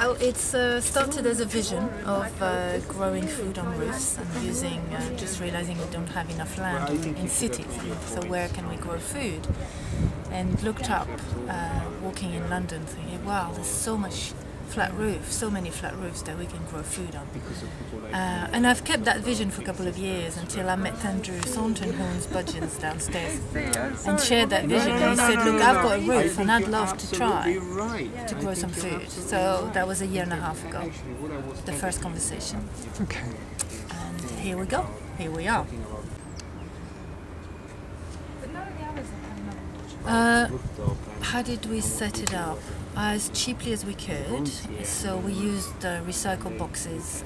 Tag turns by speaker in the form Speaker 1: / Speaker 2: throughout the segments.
Speaker 1: Well, it's started as a vision of growing food on roofs and using, just realizing we don't have enough land in cities. So where can we grow food? And looked up, walking in London, thinking, wow, there's so much flat roof, so many flat roofs that we can grow food on. And I've kept that vision for a couple of years until I met Andrew Thornton, who owns Budgeons downstairs, and shared that vision. And he said, look, I've got a roof and I'd love to try to grow some food. So that was a year and a half ago, the first conversation.
Speaker 2: Okay.
Speaker 1: And here we go, here we are. How did we set it up? As cheaply as we could. So we used recycled boxes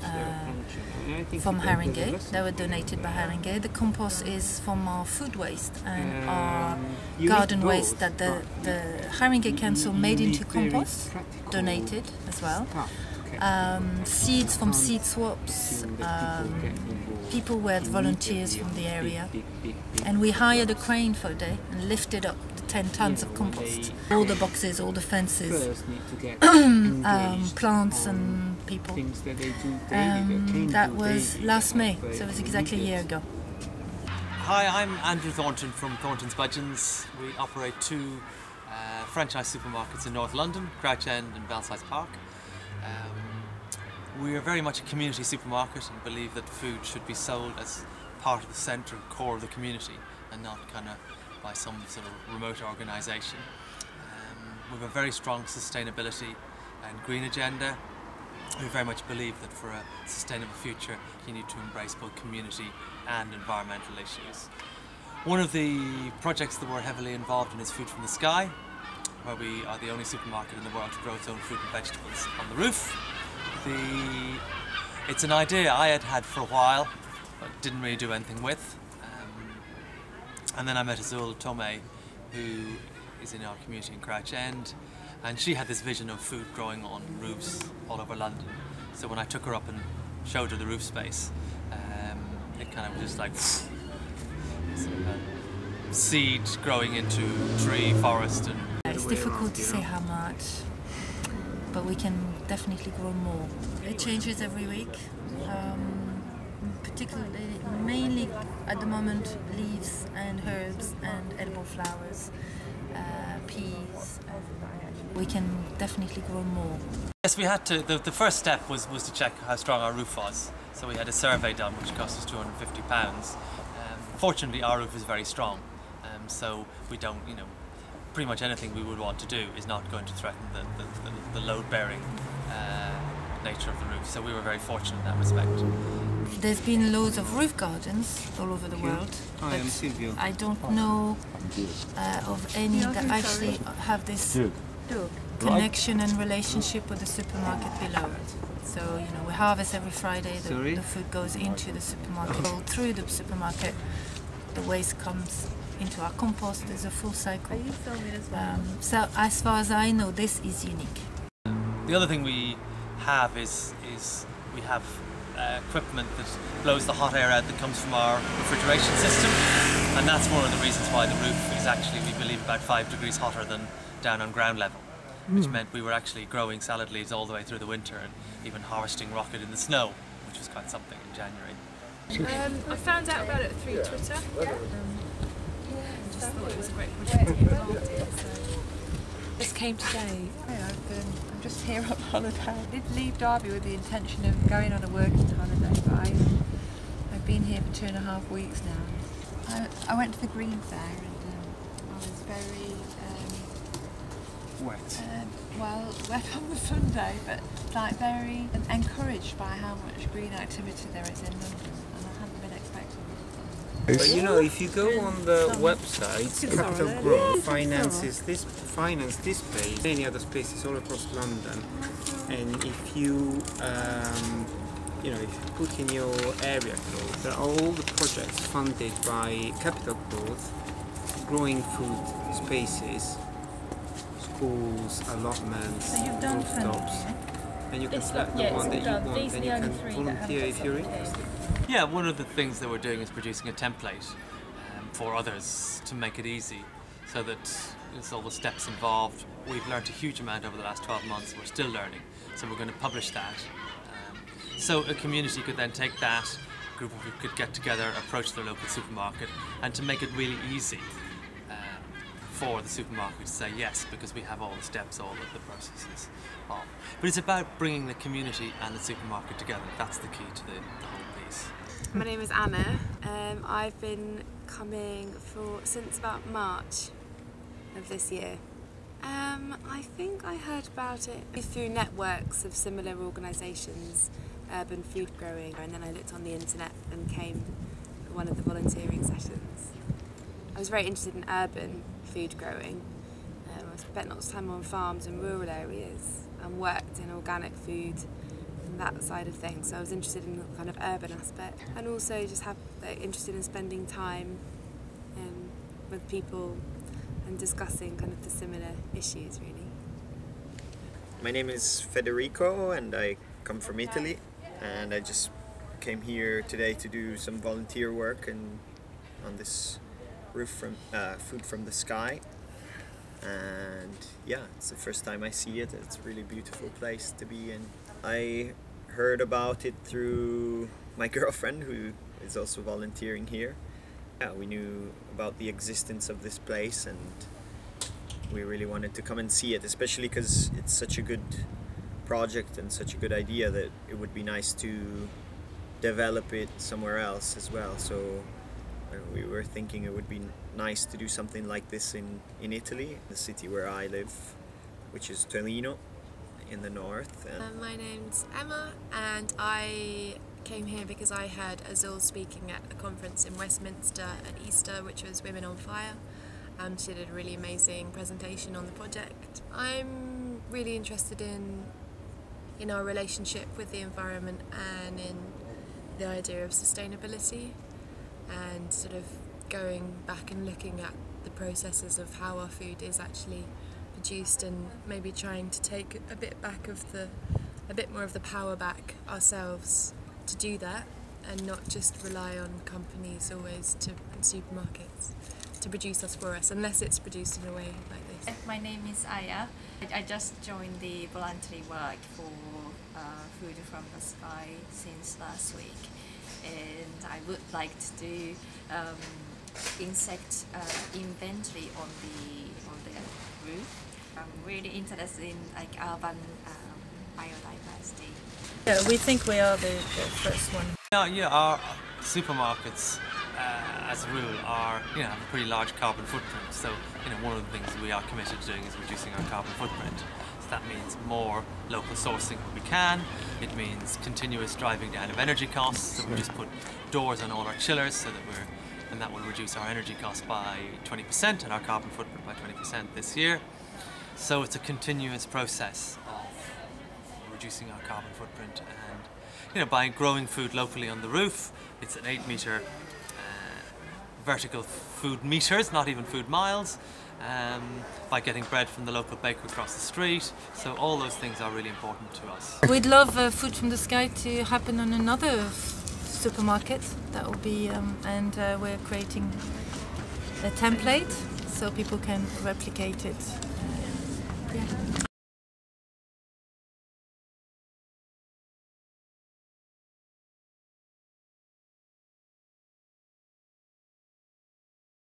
Speaker 1: from Haringey. They were donated by Haringey. The compost is from our food waste and our garden waste that the Haringey Council made into compost, donated as well. Seeds from seed swaps. People were volunteers from the area, and we hired a crane for a day and lifted up the 10 tons of compost. All the boxes, all the fences, plants and people. That was last May, so it was exactly a year ago.
Speaker 3: Hi, I'm Andrew Thornton from Thornton's Budgeons. We operate 2 franchise supermarkets in North London, Crouch End and Belsize Park. We are very much a community supermarket and believe that food should be sold as part of the centre and core of the community and not kind of by some sort of remote organisation. We have a very strong sustainability and green agenda. We very much believe that for a sustainable future you need to embrace both community and environmental issues. One of the projects that we're heavily involved in is Food from the Sky, where we are the only supermarket in the world to grow its own fruit and vegetables on the roof. It's an idea I had for a while, but didn't really do anything with. And then I met Azul Tomei, who is in our community in Crouch End, and she had this vision of food growing on roofs all over London. So when I took her up and showed her the roof space, it kind of was just like seed growing into tree, forest. And
Speaker 1: it's difficult to say how much, but we can definitely grow more. It changes every week, particularly, mainly at the moment, leaves and herbs and edible flowers, peas. We can definitely grow more.
Speaker 3: Yes, we had to. The first step was to check how strong our roof was. So we had a survey done, which cost us £250. Fortunately, our roof is very strong, so we don't, pretty much anything we would want to do is not going to threaten the load-bearing nature of the roof. So we were very fortunate in that respect.
Speaker 1: There's been loads of roof gardens all over the world, but I don't know of any that actually have this connection and relationship with the supermarket below. So, we harvest every Friday, the food goes into the supermarket. Through the supermarket, the waste comes into our compost. There's a full cycle. So as far as I know, this is unique.
Speaker 3: The other thing we have is we have equipment that blows the hot air out that comes from our refrigeration system, and that's one of the reasons why the roof is actually, we believe, about 5 degrees hotter than down on ground level, which meant we were actually growing salad leaves all the way through the winter and even harvesting rocket in the snow, which was quite something in January.
Speaker 4: I found out about it through Twitter. Just thought it was a great project to get involved in. So.
Speaker 5: Just came today. I'm just here on holiday. I did leave Derby with the intention of going on a working holiday, but I've been here for 2.5 weeks now. I went to the Green Fair and I was very
Speaker 2: Wet.
Speaker 5: Wet on the Sunday, but very encouraged by how much green activity there is in London, and I hadn't been expecting it.
Speaker 6: But if you go on the website, Capital Growth finances this space, many other spaces all across London, and if you if you put in your area code, there are all the projects funded by Capital Growth, growing food spaces, schools, allotments, rooftops, and you can select the one that you want, and you can volunteer if you're interested.
Speaker 3: Yeah, one of the things that we're doing is producing a template for others to make it easy. so that it's all the steps involved. We've learned a huge amount over the last 12 months. We're still learning, so we're going to publish that. So a community could then take that, a group of people could get together, approach their local supermarket, and to make it really easy for the supermarket to say yes, because we have all the steps, all of the processes. But it's about bringing the community and the supermarket together. That's the key to the whole piece.
Speaker 2: My name is Anna. I've been coming since about March of this year. I think I heard about it through networks of similar organisations, urban food growing, and then I looked on the internet and came for one of the volunteering sessions. I was very interested in urban food growing. I spent lots of time on farms in rural areas and worked in organic food and that side of things, so I was interested in the kind of urban aspect, and also just interested in spending time with people and discussing kind of the similar issues, really.
Speaker 7: My name is Federico and I come from Italy, and I just came here today to do some volunteer work on this roof from Food from the Sky. And yeah, it's the first time I see it. It's a really beautiful place to be in. I heard about it through my girlfriend, who is also volunteering here. Yeah, we knew about the existence of this place and we really wanted to come and see it, especially because it's such a good project and such a good idea that it would be nice to develop it somewhere else as well. So we were thinking it would be nice to do something like this in Italy, the city where I live, which is Torino in the north.
Speaker 2: My name's Emma, and I came here because I heard Azul speaking at a conference in Westminster at Easter, which was Women on Fire. She did a really amazing presentation on the project. I'm really interested in our relationship with the environment and in the idea of sustainability, and sort of going back and looking at the processes of how our food is actually produced, and maybe trying to take a bit more of the power back ourselves to do that, and not just rely on companies always and supermarkets to produce us for us, unless it's produced in a way like this.
Speaker 8: My name is Aya. I just joined the voluntary work for Food from the Sky since last week, and I would like to do insect inventory on the roof. I'm really interested in urban biodiversity.
Speaker 1: Yeah, we think we are the first one.
Speaker 3: Yeah, our supermarkets, as a rule, have a pretty large carbon footprint. So, one of the things we are committed to doing is reducing our carbon footprint. So that means more local sourcing when we can. It means continuous driving down of energy costs. So we just put doors on all our chillers so that that will reduce our energy costs by 20% and our carbon footprint by 20% this year. So it's a continuous process of reducing our carbon footprint, and by growing food locally on the roof. It's an 8-metre vertical food meters, not even food miles, by getting bread from the local baker across the street. So all those things are really important to us.
Speaker 1: We'd love Food from the Sky to happen on another supermarket. That will be, and we're creating a template so people can replicate it. Yeah.